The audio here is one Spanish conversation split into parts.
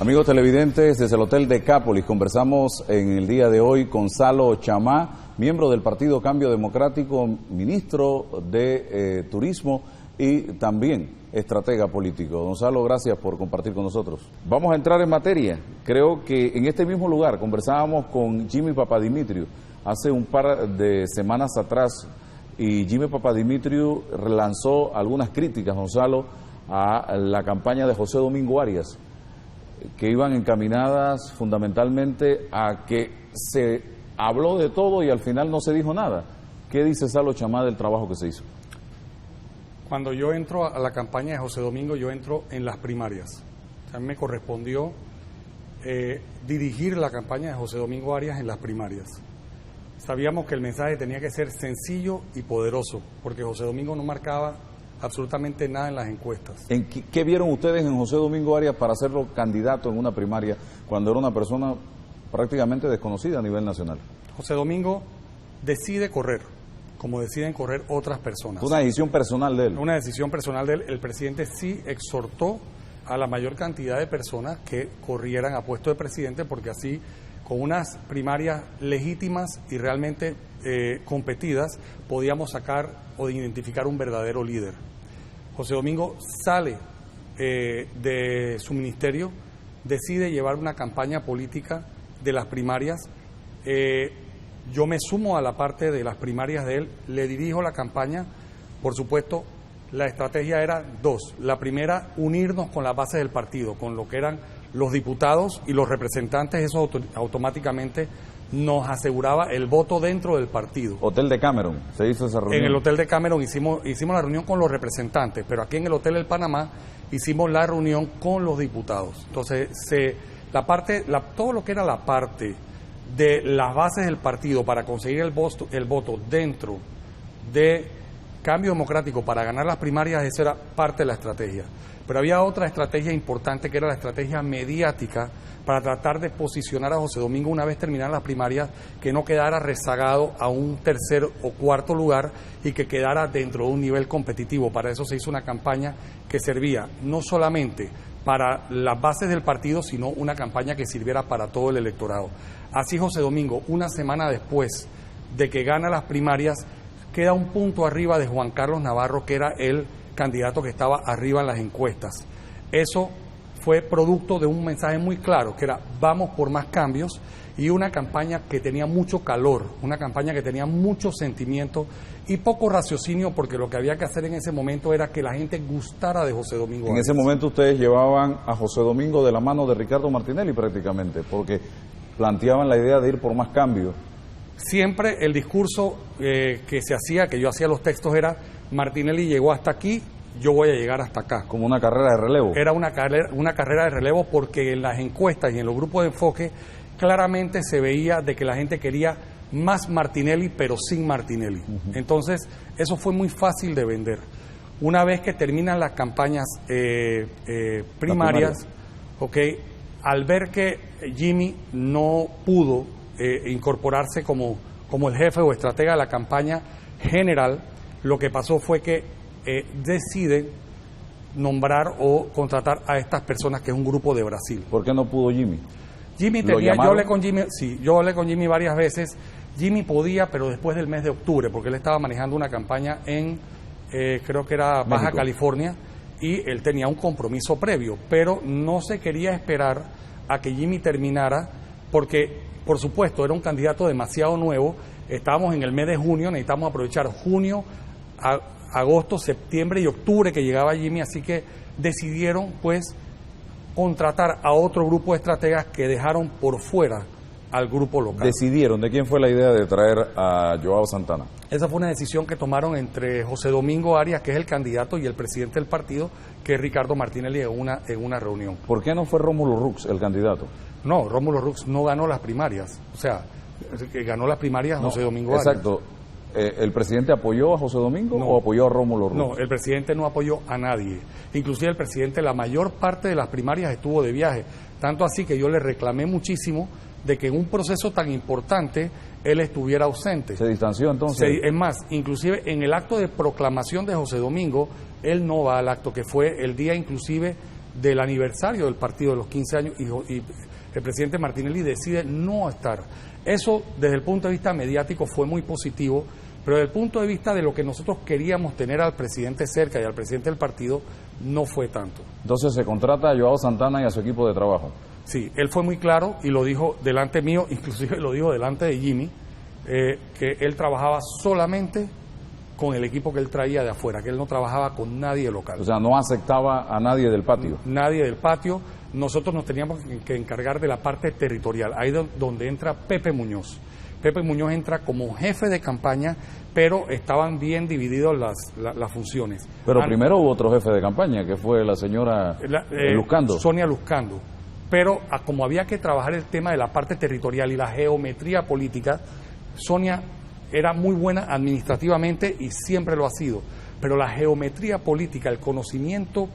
Amigos televidentes, desde el Hotel Decápolis conversamos en el día de hoy con Salo Chamá, miembro del Partido Cambio Democrático, ministro de Turismo y también estratega político. Don Salo, gracias por compartir con nosotros. Vamos a entrar en materia. Creo que en este mismo lugar conversábamos con Jimmy Papadimitriou hace un par de semanas atrás y Jimmy Papadimitriou relanzó algunas críticas, don Salo, a la campaña de José Domingo Arias, que iban encaminadas fundamentalmente a que se habló de todo y al final no se dijo nada. ¿Qué dice Salo Chamá del trabajo que se hizo? Cuando yo entro a la campaña de José Domingo, yo entro en las primarias. O sea, me correspondió dirigir la campaña de José Domingo Arias en las primarias. Sabíamos que el mensaje tenía que ser sencillo y poderoso, porque José Domingo no marcaba absolutamente nada en las encuestas. ¿Qué vieron ustedes en José Domingo Arias para hacerlo candidato en una primaria cuando era una persona prácticamente desconocida a nivel nacional? José Domingo decide correr, como deciden correr otras personas. Una decisión personal de él. Una decisión personal de él. El presidente sí exhortó a la mayor cantidad de personas que corrieran a puesto de presidente, porque así, con unas primarias legítimas y realmente competidas, podíamos sacar o identificar un verdadero líder. José Domingo sale de su ministerio, decide llevar una campaña política de las primarias. Yo me sumo a la parte de las primarias de él, le dirijo la campaña. Por supuesto, la estrategia era dos. La primera, unirnos con las bases del partido, con lo que eran los diputados y los representantes. Eso automáticamente nos aseguraba el voto dentro del partido. Hotel de Cameron, se hizo esa reunión. En el Hotel de Cameron hicimos la reunión con los representantes, pero aquí en el Hotel del Panamá hicimos la reunión con los diputados. Entonces, todo lo que era la parte de las bases del partido para conseguir el voto dentro de Cambio Democrático para ganar las primarias, esa era parte de la estrategia. Pero había otra estrategia importante, que era la estrategia mediática, para tratar de posicionar a José Domingo una vez terminaran las primarias, que no quedara rezagado a un tercer o cuarto lugar y que quedara dentro de un nivel competitivo. Para eso se hizo una campaña que servía no solamente para las bases del partido, sino una campaña que sirviera para todo el electorado. Así José Domingo, una semana después de que gana las primarias, queda un punto arriba de Juan Carlos Navarro, que era el candidato que estaba arriba en las encuestas. Eso fue producto de un mensaje muy claro, que era vamos por más cambios, y una campaña que tenía mucho calor, una campaña que tenía mucho sentimiento y poco raciocinio, porque lo que había que hacer en ese momento era que la gente gustara de José Domingo Arias. En ese momento ustedes llevaban a José Domingo de la mano de Ricardo Martinelli prácticamente, porque planteaban la idea de ir por más cambios. Siempre el discurso que se hacía, que yo hacía los textos, era Martinelli llegó hasta aquí, yo voy a llegar hasta acá. Como una carrera de relevo. Era una carrera de relevo, porque en las encuestas y en los grupos de enfoque claramente se veía de que la gente quería más Martinelli, pero sin Martinelli. Entonces, eso fue muy fácil de vender. Una vez que terminan las campañas primarias, al ver que Jimmy no pudo incorporarse como el jefe o estratega de la campaña general, lo que pasó fue que deciden nombrar o contratar a estas personas, que es un grupo de Brasil. ¿Por qué no pudo Jimmy? Yo hablé con Jimmy varias veces. Jimmy podía, pero después del mes de octubre, porque él estaba manejando una campaña en, creo que era Baja California, y él tenía un compromiso previo, pero no se quería esperar a que Jimmy terminara, porque, por supuesto, era un candidato demasiado nuevo. Estábamos en el mes de junio, necesitamos aprovechar junio, agosto, septiembre y octubre que llegaba Jimmy, así que decidieron pues contratar a otro grupo de estrategas que dejaron por fuera al grupo local. ¿Decidieron? ¿De quién fue la idea de traer a Joao Santana? Esa fue una decisión que tomaron entre José Domingo Arias, que es el candidato, y el presidente del partido, que es Ricardo Martinelli, en una reunión. ¿Por qué no fue Rómulo Rux el candidato? No, Rómulo Rux no ganó las primarias, o sea, ganó las primarias José Domingo Arias. Exacto. ¿El presidente apoyó a José Domingo o apoyó a Rómulo Rux? No, el presidente no apoyó a nadie. Inclusive el presidente, la mayor parte de las primarias estuvo de viaje. Tanto así que yo le reclamé muchísimo de que en un proceso tan importante él estuviera ausente. ¿Se distanció entonces? Es más, inclusive en el acto de proclamación de José Domingo, él no va al acto, que fue el día inclusive del aniversario del partido de los 15 años y el presidente Martinelli decide no estar. Eso desde el punto de vista mediático fue muy positivo, pero desde el punto de vista de lo que nosotros queríamos tener al presidente cerca y al presidente del partido, no fue tanto. Entonces se contrata a Joao Santana y a su equipo de trabajo. Sí, él fue muy claro y lo dijo delante mío, inclusive lo dijo delante de Jimmy, que él trabajaba solamente con el equipo que él traía de afuera, que él no trabajaba con nadie local. O sea, no aceptaba a nadie del patio. Nadie del patio. Nosotros nos teníamos que encargar de la parte territorial, ahí donde entra Pepe Muñoz. Pepe Muñoz entra como jefe de campaña, pero estaban bien divididas las funciones. Pero primero hubo otro jefe de campaña, que fue la señora Luzcando. Sonia Luzcando. Pero como había que trabajar el tema de la parte territorial y la geometría política, Sonia era muy buena administrativamente y siempre lo ha sido. Pero la geometría política, el conocimiento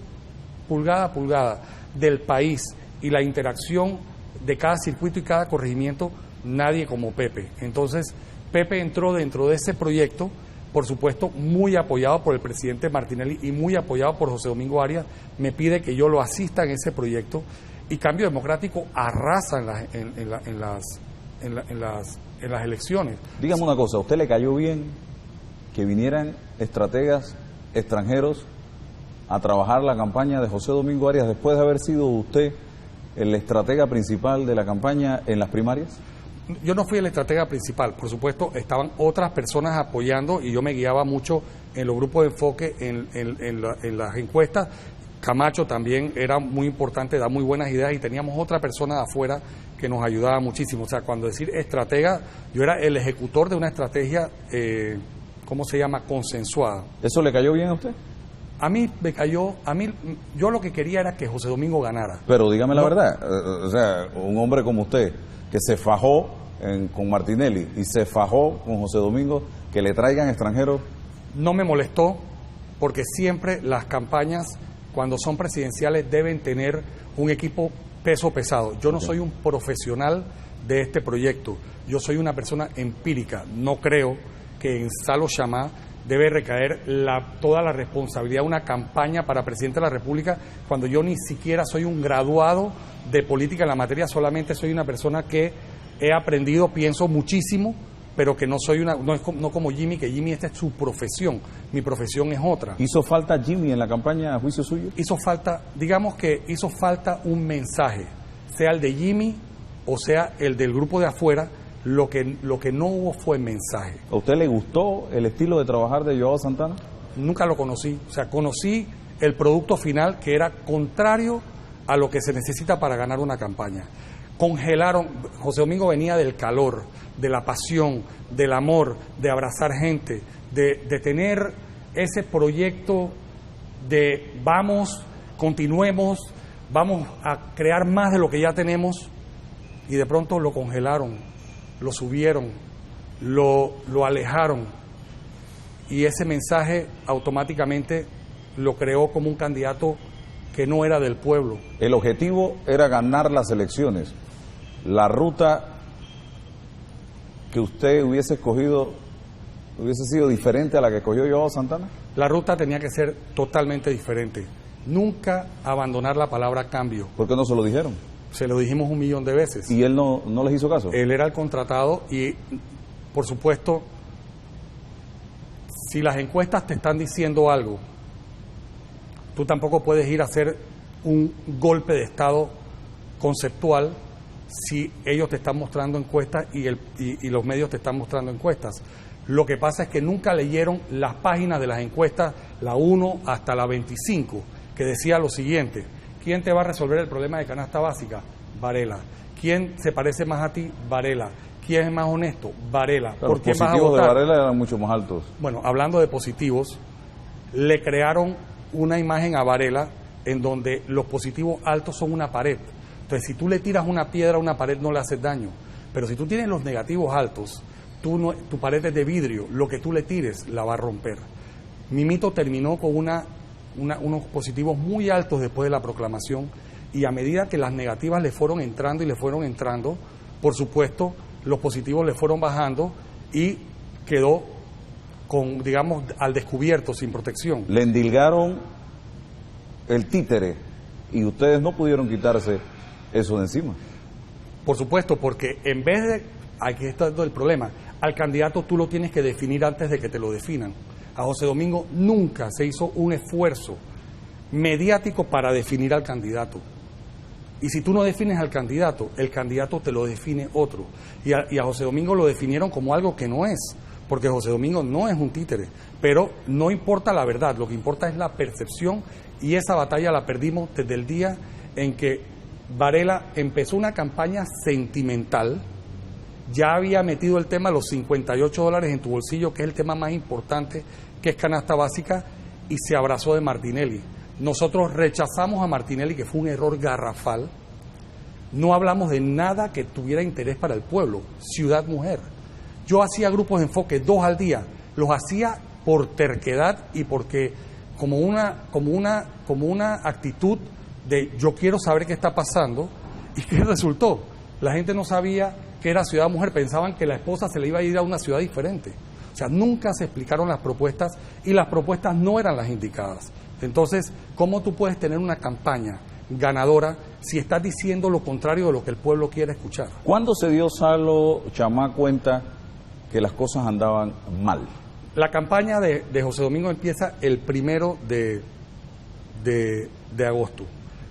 pulgada a pulgada del país y la interacción de cada circuito y cada corregimiento, nadie como Pepe. Entonces, Pepe entró dentro de ese proyecto, por supuesto, muy apoyado por el presidente Martinelli y muy apoyado por José Domingo Arias. Me pide que yo lo asista en ese proyecto y Cambio Democrático arrasa en las elecciones. Dígame una cosa, ¿a usted le cayó bien que vinieran estrategas extranjeros a trabajar la campaña de José Domingo Arias después de haber sido usted el estratega principal de la campaña en las primarias? Yo no fui el estratega principal, por supuesto, estaban otras personas apoyando y yo me guiaba mucho en los grupos de enfoque, en las encuestas. Camacho también era muy importante, da muy buenas ideas y teníamos otra persona de afuera que nos ayudaba muchísimo. O sea, cuando decir estratega, yo era el ejecutor de una estrategia, ¿cómo se llama?, consensuada. ¿Eso le cayó bien a usted? A mí me cayó, yo lo que quería era que José Domingo ganara. Pero dígame la verdad, o sea, un hombre como usted, que se fajó con Martinelli y se fajó con José Domingo, que le traigan extranjeros. No me molestó, porque siempre las campañas, cuando son presidenciales, deben tener un equipo peso pesado. Yo no soy un profesional de este proyecto, yo soy una persona empírica. No creo que en Salo Chamá debe recaer toda la responsabilidad de una campaña para presidente de la República, cuando yo ni siquiera soy un graduado de política en la materia, solamente soy una persona que he aprendido, pienso muchísimo, pero que no soy no como Jimmy, que Jimmy esta es su profesión, mi profesión es otra. ¿Hizo falta Jimmy en la campaña a juicio suyo? Hizo falta, digamos que hizo falta un mensaje, sea el de Jimmy o sea el del grupo de afuera. Lo que no hubo fue mensaje. ¿A usted le gustó el estilo de trabajar de Joao Santana? Nunca lo conocí, o sea, conocí el producto final que era contrario a lo que se necesita para ganar una campaña. Congelaron, José Domingo venía del calor, de la pasión, del amor, de abrazar gente, de tener ese proyecto de vamos, continuemos, vamos a crear más de lo que ya tenemos, y de pronto lo congelaron, lo subieron, lo alejaron, y ese mensaje automáticamente lo creó como un candidato que no era del pueblo. El objetivo era ganar las elecciones. La ruta que usted hubiese escogido hubiese sido diferente a la que escogió Joao Santana. La ruta tenía que ser totalmente diferente. Nunca abandonar la palabra cambio. ¿Por qué no se lo dijeron? Se lo dijimos 1.000.000 de veces. ¿Y él no les hizo caso? Él era el contratado y, por supuesto, si las encuestas te están diciendo algo, tú tampoco puedes ir a hacer un golpe de Estado conceptual si ellos te están mostrando encuestas y los medios te están mostrando encuestas. Lo que pasa es que nunca leyeron las páginas de las encuestas, la 1 hasta la 25, que decía lo siguiente: ¿quién te va a resolver el problema de canasta básica? Varela. ¿Quién se parece más a ti? Varela. ¿Quién es más honesto? Varela. ¿Por quién vas a votar? Los positivos de Varela eran mucho más altos. Bueno, hablando de positivos, le crearon una imagen a Varela en donde los positivos altos son una pared. Entonces, si tú le tiras una piedra a una pared, no le haces daño. Pero si tú tienes los negativos altos, tu pared es de vidrio, lo que tú le tires la va a romper. Mimito terminó con unos positivos muy altos después de la proclamación, y a medida que las negativas le fueron entrando, por supuesto, los positivos le fueron bajando y quedó con, digamos, al descubierto, sin protección. Le endilgaron el títere y ustedes no pudieron quitarse eso de encima. Por supuesto, porque en vez de, aquí está todo el problema, al candidato tú lo tienes que definir antes de que te lo definan. A José Domingo nunca se hizo un esfuerzo mediático para definir al candidato. Y si tú no defines al candidato, el candidato te lo define otro. Y a José Domingo lo definieron como algo que no es, porque José Domingo no es un títere. Pero no importa la verdad, lo que importa es la percepción, y esa batalla la perdimos desde el día en que Varela empezó una campaña sentimental. Ya había metido el tema de los $58 en tu bolsillo, que es el tema más importante, que es canasta básica, y se abrazó de Martinelli. Nosotros rechazamos a Martinelli, que fue un error garrafal. No hablamos de nada que tuviera interés para el pueblo. Ciudad Mujer. Yo hacía grupos de enfoque 2 al día. Los hacía por terquedad y porque como una actitud de yo quiero saber qué está pasando. ¿Y qué resultó? La gente no sabía que era Ciudad Mujer, pensaban que la esposa se le iba a ir a una ciudad diferente. O sea, nunca se explicaron las propuestas y las propuestas no eran las indicadas. Entonces, ¿cómo tú puedes tener una campaña ganadora si estás diciendo lo contrario de lo que el pueblo quiere escuchar? ¿Cuándo se dio Salo Chamá cuenta que las cosas andaban mal? La campaña de José Domingo empieza el 1 de agosto.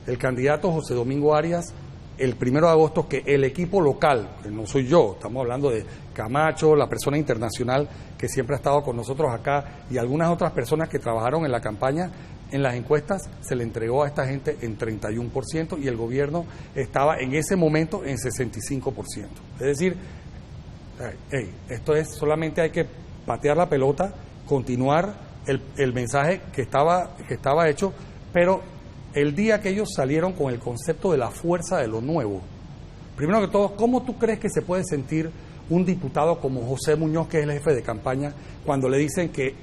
El candidato José Domingo Arias, el 1 de agosto, que el equipo local, que no soy yo, estamos hablando de Camacho, la persona internacional que siempre ha estado con nosotros acá y algunas otras personas que trabajaron en la campaña, en las encuestas se le entregó a esta gente en 31% y el gobierno estaba en ese momento en 65%. Es decir, esto es, solamente hay que patear la pelota, continuar el mensaje que estaba hecho, pero el día que ellos salieron con el concepto de la fuerza de lo nuevo, primero que todo, ¿cómo tú crees que se puede sentir un diputado como José Muñoz, que es el jefe de campaña, cuando le dicen que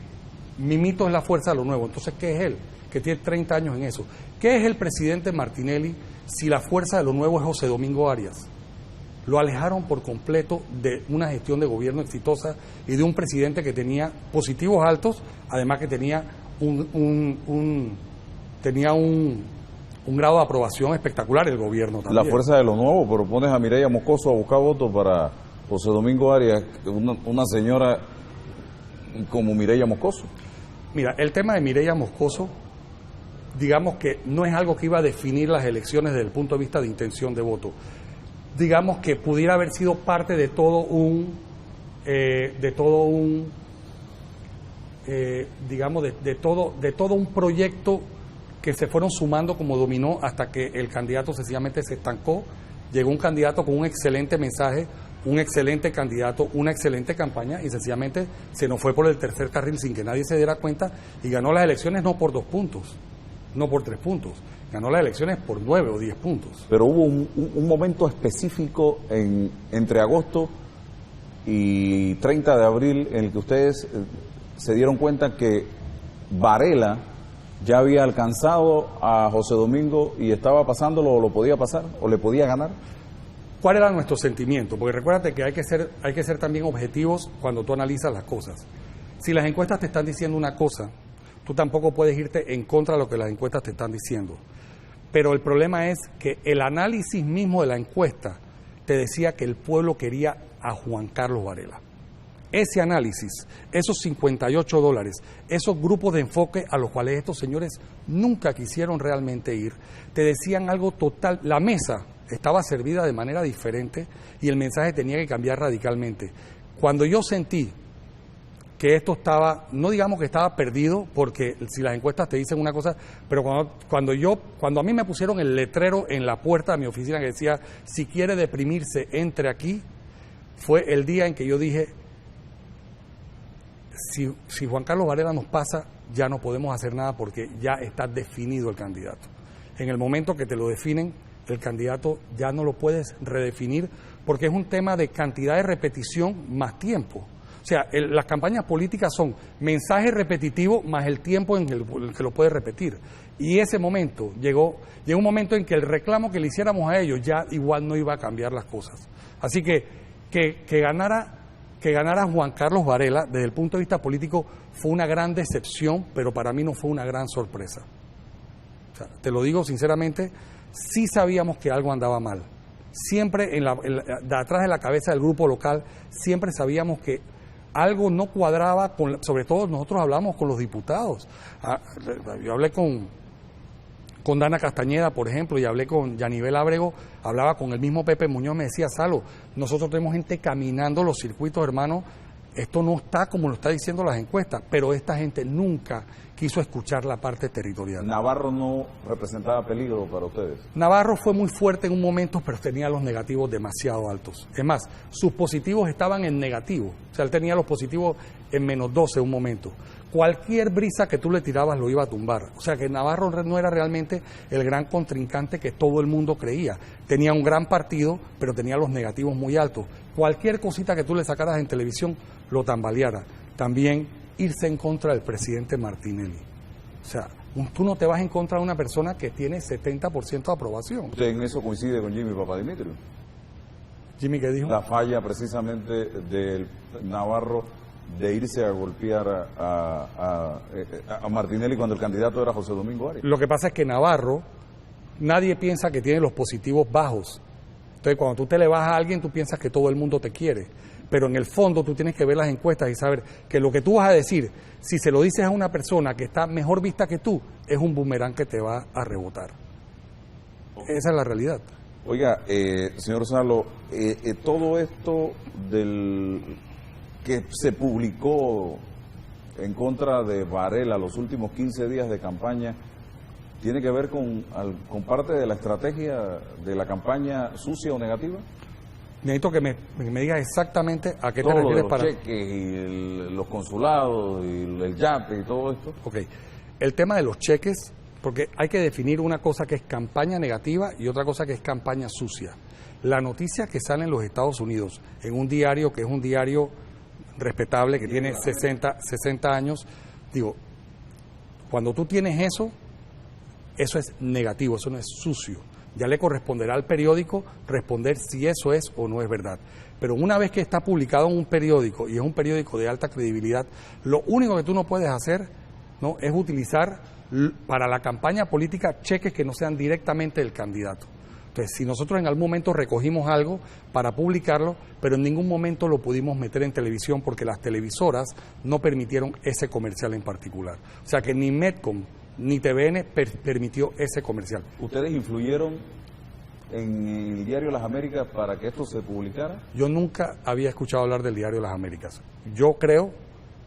Mimito es la fuerza de lo nuevo? Entonces, ¿qué es él? Que tiene 30 años en eso. ¿Qué es el presidente Martinelli si la fuerza de lo nuevo es José Domingo Arias? Lo alejaron por completo de una gestión de gobierno exitosa y de un presidente que tenía positivos altos, además que tenía un grado de aprobación espectacular el gobierno también. La fuerza de lo nuevo, pero pones a Mireya Moscoso a buscar votos para José Domingo Arias, una señora como Mireya Moscoso. Mira, el tema de Mireya Moscoso, digamos que no es algo que iba a definir las elecciones desde el punto de vista de intención de voto. Digamos que pudiera haber sido parte de todo un proyecto que se fueron sumando como dominó hasta que el candidato sencillamente se estancó. Llegó un candidato con un excelente mensaje, un excelente candidato, una excelente campaña y sencillamente se nos fue por el tercer carril sin que nadie se diera cuenta y ganó las elecciones no por 2 puntos, no por 3 puntos, ganó las elecciones por 9 o 10 puntos. Pero hubo un momento específico entre agosto y 30 de abril en el que ustedes se dieron cuenta que Varela ya había alcanzado a José Domingo y estaba pasándolo o lo podía pasar o le podía ganar. ¿Cuál era nuestro sentimiento? Porque recuérdate que hay que ser también objetivos cuando tú analizas las cosas. Si las encuestas te están diciendo una cosa, tú tampoco puedes irte en contra de lo que las encuestas te están diciendo. Pero el problema es que el análisis mismo de la encuesta te decía que el pueblo quería a Juan Carlos Varela. Ese análisis, esos $58, esos grupos de enfoque a los cuales estos señores nunca quisieron realmente ir, te decían algo total. La mesa estaba servida de manera diferente y el mensaje tenía que cambiar radicalmente. Cuando yo sentí que esto estaba, no digamos que estaba perdido, porque si las encuestas te dicen una cosa, pero cuando a mí me pusieron el letrero en la puerta de mi oficina que decía, si quiere deprimirse, entre aquí, fue el día en que yo dije, si Juan Carlos Varela nos pasa, ya no podemos hacer nada porque ya está definido el candidato. En el momento que te lo definen, el candidato ya no lo puedes redefinir porque es un tema de cantidad de repetición más tiempo. O sea, las campañas políticas son mensaje repetitivo más el tiempo en el que lo puedes repetir. Y ese momento llegó un momento en que el reclamo que le hiciéramos a ellos ya igual no iba a cambiar las cosas. Así que ganara Juan Carlos Varela desde el punto de vista político fue una gran decepción, pero para mí no fue una gran sorpresa. O sea, te lo digo sinceramente, sí sabíamos que algo andaba mal. Siempre de atrás de la cabeza del grupo local, siempre sabíamos que algo no cuadraba, sobre todo nosotros hablamos con los diputados. Yo hablé con Dana Castañeda, por ejemplo, y hablé con Yanivel Ábrego, hablaba con el mismo Pepe Muñoz, me decía, Salo, nosotros tenemos gente caminando los circuitos, hermano, esto no está como lo está diciendo las encuestas, pero esta gente nunca quiso escuchar la parte territorial. ¿Navarro no representaba peligro para ustedes? Navarro fue muy fuerte en un momento, pero tenía los negativos demasiado altos. Es más, sus positivos estaban en negativo. O sea, él tenía los positivos en -12 en un momento. Cualquier brisa que tú le tirabas lo iba a tumbar. O sea, que Navarro no era realmente el gran contrincante que todo el mundo creía. Tenía un gran partido, pero tenía los negativos muy altos. Cualquier cosita que tú le sacaras en televisión lo tambaleara. También irse en contra del presidente Martinelli. O sea, tú no te vas en contra de una persona que tiene 70% de aprobación. ¿Usted en eso coincide con Jimmy Papadimitrio? ¿Jimmy qué dijo? La falla precisamente del Navarro de irse a golpear a Martinelli cuando el candidato era José Domingo Arias. Lo que pasa es que Navarro, nadie piensa que tiene los positivos bajos. Entonces, cuando tú te le vas a alguien, tú piensas que todo el mundo te quiere. Pero en el fondo tú tienes que ver las encuestas y saber que lo que tú vas a decir, si se lo dices a una persona que está mejor vista que tú, es un boomerang que te va a rebotar. Esa es la realidad. Oiga, señor Salo, todo esto que se publicó en contra de Varela los últimos 15 días de campaña, ¿tiene que ver con parte de la estrategia de la campaña sucia o negativa? Necesito que me digas exactamente a qué te refieres para... Los cheques y los consulados y el YAPE y todo esto. Ok, el tema de los cheques, porque hay que definir una cosa que es campaña negativa y otra cosa que es campaña sucia. La noticia que sale en los Estados Unidos, en un diario que es un diario respetable, que tiene 60 años, digo, cuando tú tienes eso es negativo, eso no es sucio. Ya le corresponderá al periódico responder si eso es o no es verdad. Pero una vez que está publicado en un periódico, y es un periódico de alta credibilidad, lo único que tú no puedes hacer, ¿no?, es utilizar para la campaña política cheques que no sean directamente del candidato. Entonces, si nosotros en algún momento recogimos algo para publicarlo, pero en ningún momento lo pudimos meter en televisión porque las televisoras no permitieron ese comercial en particular. O sea que ni Medcom ni TVN permitió ese comercial. ¿Ustedes influyeron en el Diario Las Américas para que esto se publicara? Yo nunca había escuchado hablar del Diario Las Américas. Yo creo,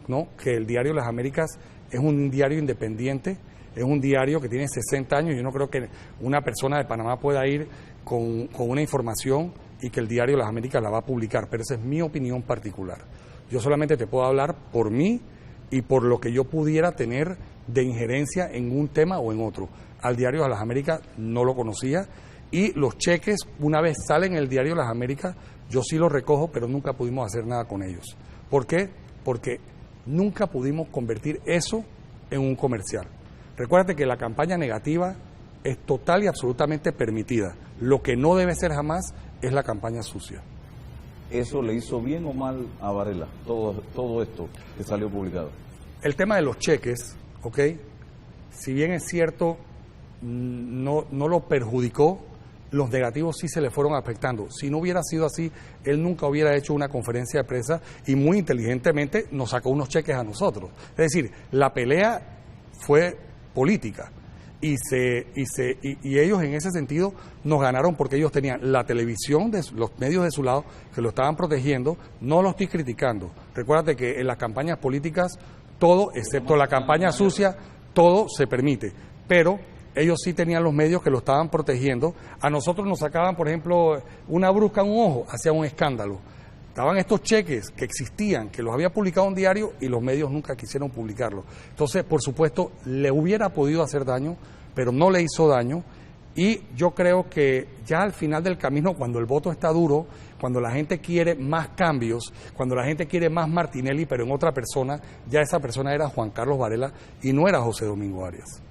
¿no?, que el Diario Las Américas es un diario independiente, es un diario que tiene 60 años. Yo no creo que una persona de Panamá pueda ir con una información y que el Diario Las Américas la va a publicar, pero esa es mi opinión particular. Yo solamente te puedo hablar por mí y por lo que yo pudiera tener de injerencia en un tema o en otro. Al Diario de Las Américas no lo conocía, y los cheques, una vez salen en el Diario de Las Américas, yo sí los recojo, pero nunca pudimos hacer nada con ellos. ¿Por qué? Porque nunca pudimos convertir eso en un comercial. Recuérdate que la campaña negativa es total y absolutamente permitida. Lo que no debe ser jamás es la campaña sucia. ¿Eso le hizo bien o mal a Varela, todo esto que salió publicado? El tema de los cheques, ¿ok? Si bien es cierto, no lo perjudicó, los negativos sí se le fueron afectando. Si no hubiera sido así, él nunca hubiera hecho una conferencia de prensa y muy inteligentemente nos sacó unos cheques a nosotros. Es decir, la pelea fue política. Y ellos en ese sentido nos ganaron porque ellos tenían la televisión, los medios de su lado, que lo estaban protegiendo. No lo estoy criticando. Recuérdate que en las campañas políticas todo, excepto la campaña sucia, todo se permite. Pero ellos sí tenían los medios que lo estaban protegiendo. A nosotros nos sacaban, por ejemplo, una brusca en un ojo, hacía un escándalo. Estaban estos cheques que existían, que los había publicado un diario y los medios nunca quisieron publicarlos. Entonces, por supuesto, le hubiera podido hacer daño, pero no le hizo daño. Y yo creo que ya al final del camino, cuando el voto está duro, cuando la gente quiere más cambios, cuando la gente quiere más Martinelli, pero en otra persona, ya esa persona era Juan Carlos Varela y no era José Domingo Arias.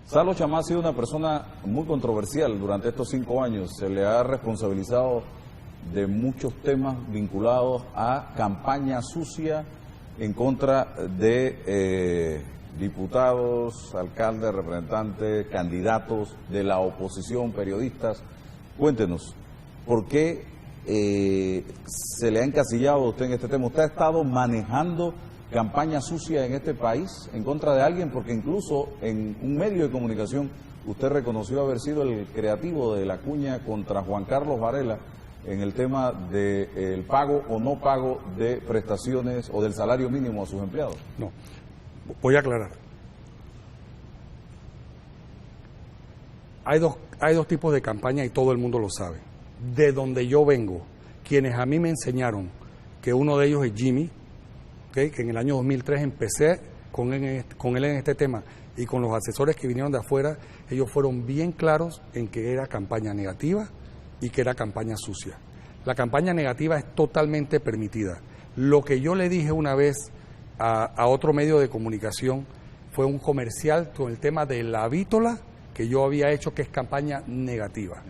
Salo Chamá ha sido una persona muy controversial durante estos 5 años. Se le ha responsabilizado de muchos temas vinculados a campaña sucia en contra de diputados, alcaldes, representantes, candidatos de la oposición, periodistas. Cuéntenos, ¿por qué se le ha encasillado a usted en este tema? ¿Usted ha estado manejando campaña sucia en este país en contra de alguien? Porque incluso en un medio de comunicación usted reconoció haber sido el creativo de la cuña contra Juan Carlos Varela en el tema del pago o no pago de prestaciones o del salario mínimo a sus empleados. No, voy a aclarar. Hay dos tipos de campaña y todo el mundo lo sabe. De donde yo vengo, quienes a mí me enseñaron, que uno de ellos es Jimmy, ¿okay? Que en el año 2003 empecé con él en este tema, y con los asesores que vinieron de afuera, ellos fueron bien claros en que era campaña negativa y que era campaña sucia. La campaña negativa es totalmente permitida. Lo que yo le dije una vez a otro medio de comunicación fue un comercial con el tema de la vítola que yo había hecho, que es campaña negativa.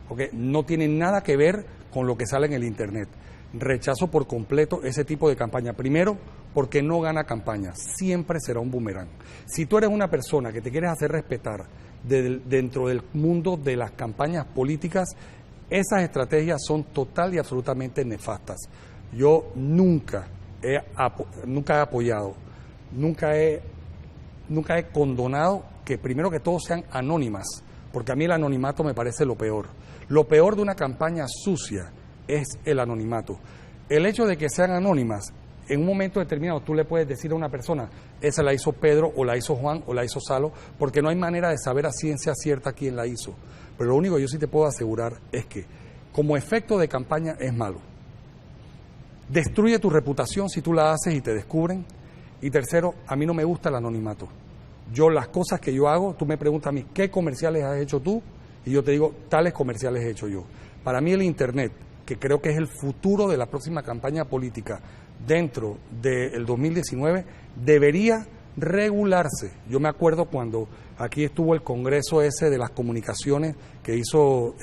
¿Okay? No tiene nada que ver con lo que sale en el Internet. Rechazo por completo ese tipo de campaña. Primero, porque no gana campaña, siempre será un boomerang. Si tú eres una persona que te quieres hacer respetar dentro del mundo de las campañas políticas, esas estrategias son total y absolutamente nefastas. Yo nunca he apoyado, nunca he condonado que primero que todo sean anónimas, porque a mí el anonimato me parece lo peor. Lo peor de una campaña sucia es el anonimato. El hecho de que sean anónimas, en un momento determinado tú le puedes decir a una persona, esa la hizo Pedro, o la hizo Juan, o la hizo Salo, porque no hay manera de saber a ciencia cierta quién la hizo. Pero lo único que yo sí te puedo asegurar es que como efecto de campaña es malo. Destruye tu reputación si tú la haces y te descubren. Y tercero, a mí no me gusta el anonimato. Yo las cosas que yo hago, tú me preguntas a mí, ¿qué comerciales has hecho tú? Y yo te digo, tales comerciales he hecho yo. Para mí el Internet, que creo que es el futuro de la próxima campaña política dentro del 2019, debería regularse. Yo me acuerdo cuando aquí estuvo el congreso ese de las comunicaciones que hizo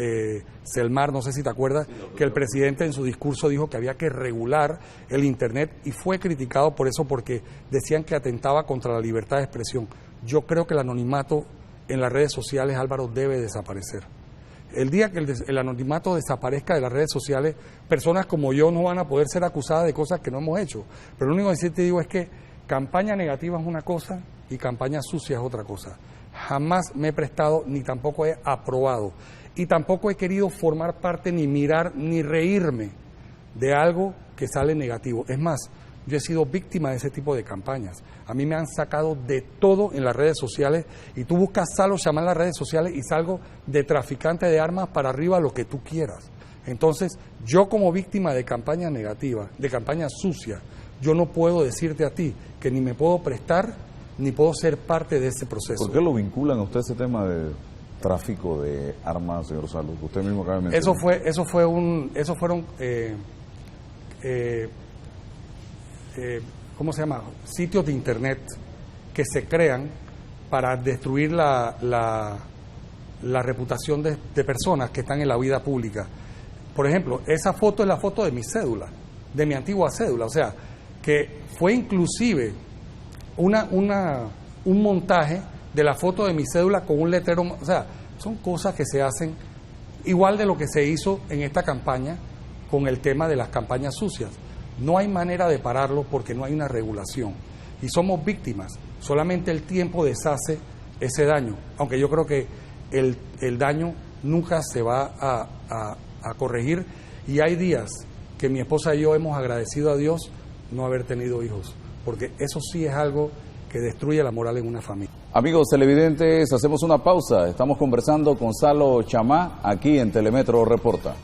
Selmar, no sé si te acuerdas, que el presidente en su discurso dijo que había que regular el Internet y fue criticado por eso porque decían que atentaba contra la libertad de expresión. Yo creo que el anonimato en las redes sociales, Álvaro, debe desaparecer. El día que el anonimato desaparezca de las redes sociales, personas como yo no van a poder ser acusadas de cosas que no hemos hecho. Pero lo único que sí te digo es que campaña negativa es una cosa y campaña sucia es otra cosa. Jamás me he prestado ni tampoco he aprobado y tampoco he querido formar parte ni mirar ni reírme de algo que sale negativo. Es más, yo he sido víctima de ese tipo de campañas. A mí me han sacado de todo en las redes sociales y tú buscas Salo Chamá en las redes sociales y salgo de traficante de armas para arriba lo que tú quieras. Entonces, yo como víctima de campaña negativa, de campaña sucia, yo no puedo decirte a ti que ni me puedo prestar ni puedo ser parte de ese proceso. ¿Por qué lo vinculan a usted ese tema de tráfico de armas, señor Salo? Usted mismo acaba de mencionar. Eso fueron ¿cómo se llama? Sitios de Internet que se crean para destruir la reputación de personas que están en la vida pública. Por ejemplo, esa foto es la foto de mi cédula, de mi antigua cédula, o sea, que fue inclusive un montaje de la foto de mi cédula con un letrero, o sea, son cosas que se hacen igual de lo que se hizo en esta campaña con el tema de las campañas sucias. No hay manera de pararlo porque no hay una regulación y somos víctimas. Solamente el tiempo deshace ese daño, aunque yo creo que el daño nunca se va a corregir y hay días que mi esposa y yo hemos agradecido a Dios no haber tenido hijos, porque eso sí es algo que destruye la moral en una familia. Amigos televidentes, hacemos una pausa. Estamos conversando con Salo Chamá aquí en Telemetro Reporta.